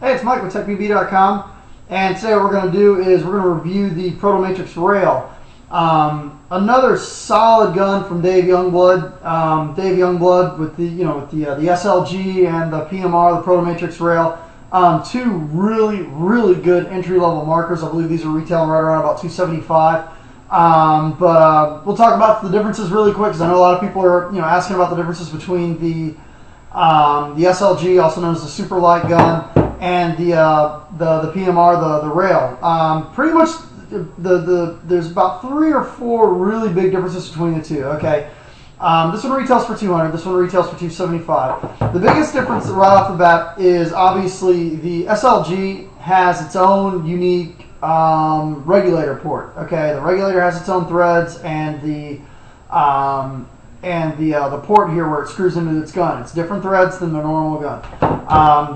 Hey, it's Mike with TechBB.com, and today what we're going to do is we're going to review the Proto Matrix Rail. Another solid gun from Dave Youngblood. Dave Youngblood with the the SLG and the PMR, the Proto Matrix Rail. Two really good entry level markers. I believe these are retailing right around about $275. But we'll talk about the differences really quick because I know a lot of people are asking about the differences between the SLG, also known as the super light gun, and the PMR, the rail. Pretty much there's about 3 or 4 really big differences between the two. Okay, this one retails for $200. This one retails for $275. The biggest difference right off the bat is obviously the SLG has its own unique regulator port. Okay, the regulator has its own threads, and the port here where it screws into its gun. It's different threads than the normal gun.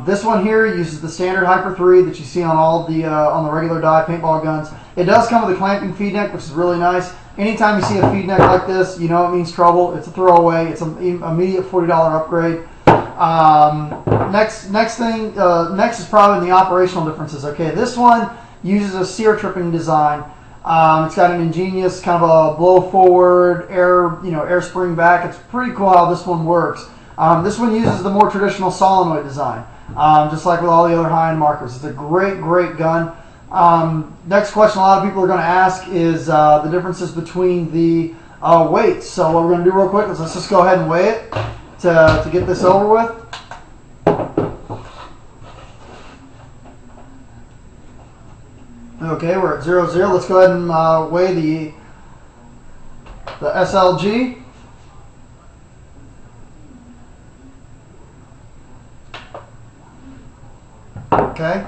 This one here uses the standard Hyper 3 that you see on all the on the regular die paintball guns. It does come with a clamping feed neck, which is really nice. Anytime you see a feed neck like this, you know it means trouble. It's a throwaway. It's an immediate $40 upgrade. Next is probably the operational differences. Okay, this one uses a sear tripping design. It's got an ingenious kind of a blow forward air spring back. It's pretty cool how this one works. This one uses the more traditional solenoid design, just like with all the other high-end markers. It's a great gun. Next question a lot of people are going to ask is the differences between the weights. So what we're going to do real quick is let's just go ahead and weigh it to get this over with. Okay, we're at 0-0. Let's go ahead and weigh the SLG. Okay,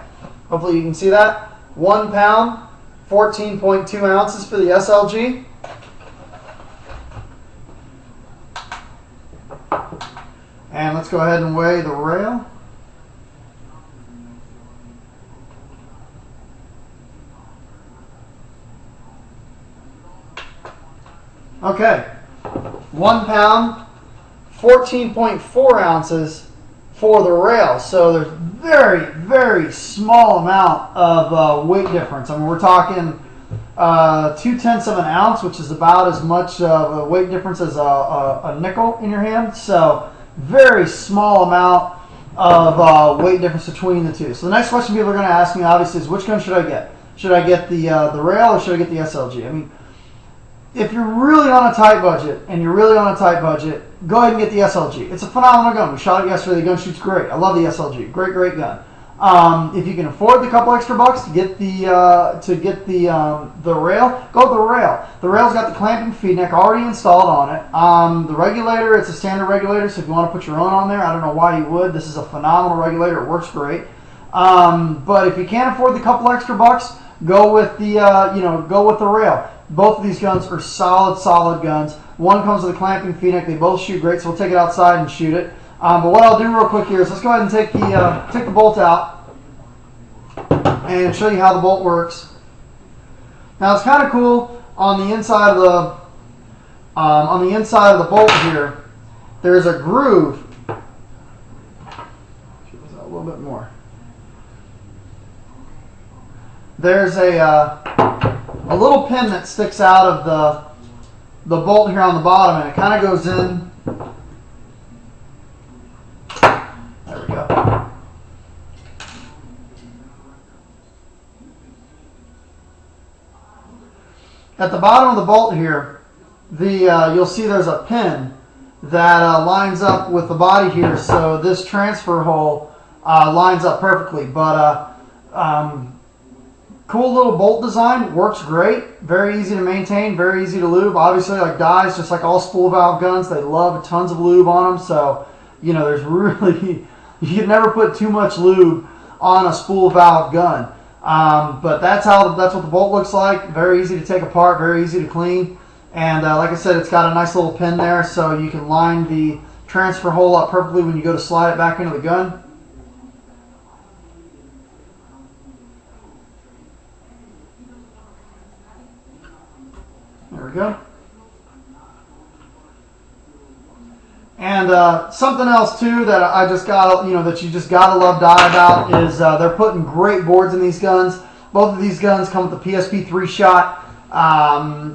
hopefully you can see that. 1 pound, 14.2 ounces for the SLG. And let's go ahead and weigh the rail. Okay, 1 pound, 14.4 ounces for the rail. So there's very small amount of weight difference. I mean, we're talking 0.2 of an ounce, which is about as much of a weight difference as a nickel in your hand. So very small amount of weight difference between the two. So the next question people are going to ask me, obviously, is which gun should I get? Should I get the rail or should I get the SLG? I mean, if you're really on a tight budget, go ahead and get the SLG. It's a phenomenal gun. We shot it yesterday. The gun shoots great. I love the SLG. Great gun. If you can afford the couple extra bucks to get the rail, go with the rail. The rail's got the clamping feed neck already installed on it. The regulator, it's a standard regulator, so if you want to put your own on there, I don't know why you would. This is a phenomenal regulator. It works great. But if you can't afford the couple extra bucks, go with the go with the rail. Both of these guns are solid guns. One comes with a clamping feed neck. They both shoot great, so we'll take it outside and shoot it. But what I'll do real quick here is let's go ahead and take the bolt out and show you how the bolt works. Now it's kind of cool on the inside of the bolt here. There's a groove. Shoot this out a little bit more. There's a little pin that sticks out of the bolt here on the bottom, and it kind of goes in. There we go. At the bottom of the bolt here, you'll see there's a pin that lines up with the body here, so this transfer hole lines up perfectly. But cool little bolt design, works great, very easy to maintain, very easy to lube. Obviously, like dies, just like all spool valve guns, they love tons of lube on them. So there's really you can never put too much lube on a spool valve gun. But that's what the bolt looks like. Very easy to take apart, very easy to clean. And like I said, it's got a nice little pin there, so you can line the transfer hole up perfectly when you go to slide it back into the gun. There we go. And something else too that I just got, that you just gotta love die about is they're putting great boards in these guns. Both of these guns come with the PSP 3-shot.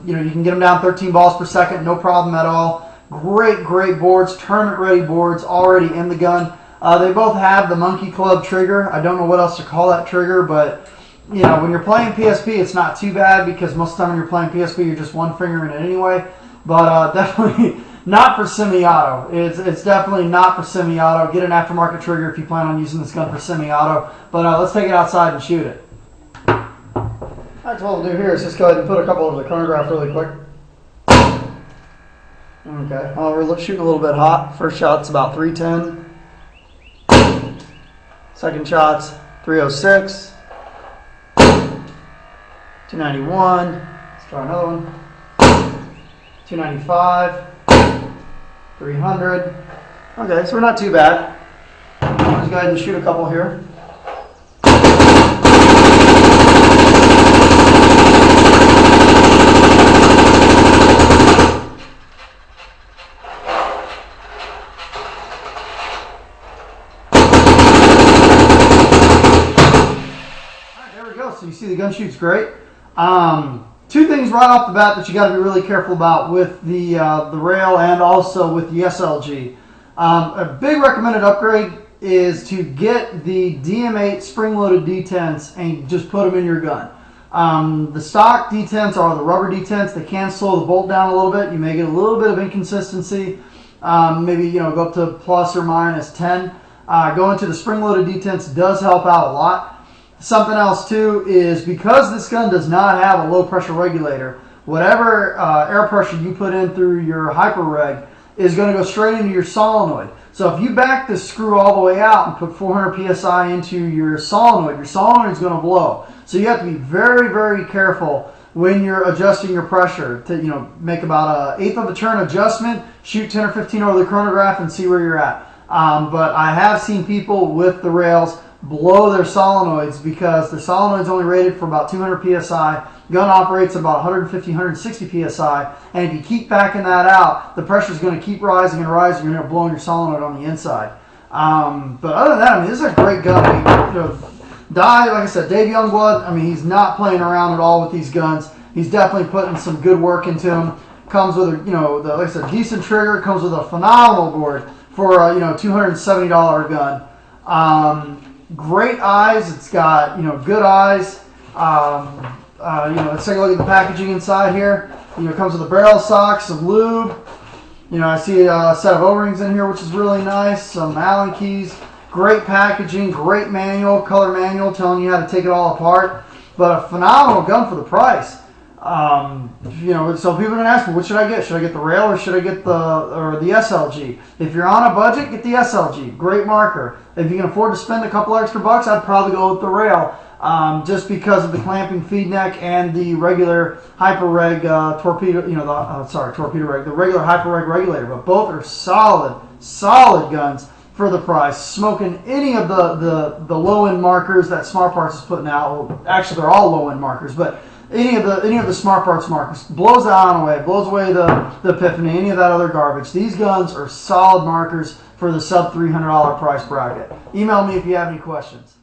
You can get them down 13 balls per second, no problem at all. Great boards, tournament-ready boards already in the gun. They both have the Monkey Club trigger. I don't know what else to call that trigger, but when you're playing PSP, it's not too bad because most of the time when you're playing PSP, you're just one finger in it anyway. But definitely not for semi-auto. It's definitely not for semi-auto. Get an aftermarket trigger if you plan on using this gun for semi-auto. But let's take it outside and shoot it. Alright, so what we'll do here is just go ahead and put a couple of the chronograph really quick. Okay, we're shooting a little bit hot. First shot's about 310. Second shot's 306. 291. Let's try another one. 295. 300. Okay, so we're not too bad. Let's go ahead and shoot a couple here. So you see the gun shoots great. Two things right off the bat that you got to be really careful about with the rail and also with the SLG. A big recommended upgrade is to get the DM8 spring-loaded detents and just put them in your gun. The stock detents are the rubber detents. They can slow the bolt down a little bit. You may get a little bit of inconsistency. Maybe go up to plus or minus 10. Going to the spring-loaded detents does help out a lot. Something else too is because this gun does not have a low pressure regulator, whatever air pressure you put in through your hyper reg is going to go straight into your solenoid. So if you back this screw all the way out and put 400 psi into your solenoid is going to blow. So you have to be very careful when you're adjusting your pressure to make about an eighth of a turn adjustment, shoot 10 or 15 over the chronograph and see where you're at. But I have seen people with the rails blow their solenoids because the solenoid's only rated for about 200 psi. Gun operates at about 150, 160 psi, and if you keep backing that out, the pressure is going to keep rising and rising. You're going to blow your solenoid on the inside. But other than that, this is a great gun. Like I said, Dave Youngblood. He's not playing around at all with these guns. He's definitely putting some good work into them. Comes with like I said, decent trigger. Comes with a phenomenal board for a $270 gun. Great eyes. It's got good eyes. Let's take a look at the packaging inside here. It comes with a barrel sock, some lube. I see a set of O-rings in here, which is really nice. Some Allen keys. Great packaging. Great manual, color manual, telling you how to take it all apart. But a phenomenal gun for the price. So people are going to ask me, what should I get? Should I get the rail or should I get the SLG? If you're on a budget, get the SLG. Great marker. If you can afford to spend a couple extra bucks, I'd probably go with the rail, just because of the clamping feed neck and the regular hyper reg torpedo. Torpedo reg, the regular hyper reg regulator. But both are solid guns for the price. Smoking any of the low end markers that Smart Parts is putting out. Well, actually, they're all low end markers, but any of the Smart Parts markers blows the ion away, blows away the Epiphany, any of that other garbage. These guns are solid markers for the sub $300 price bracket. Email me if you have any questions.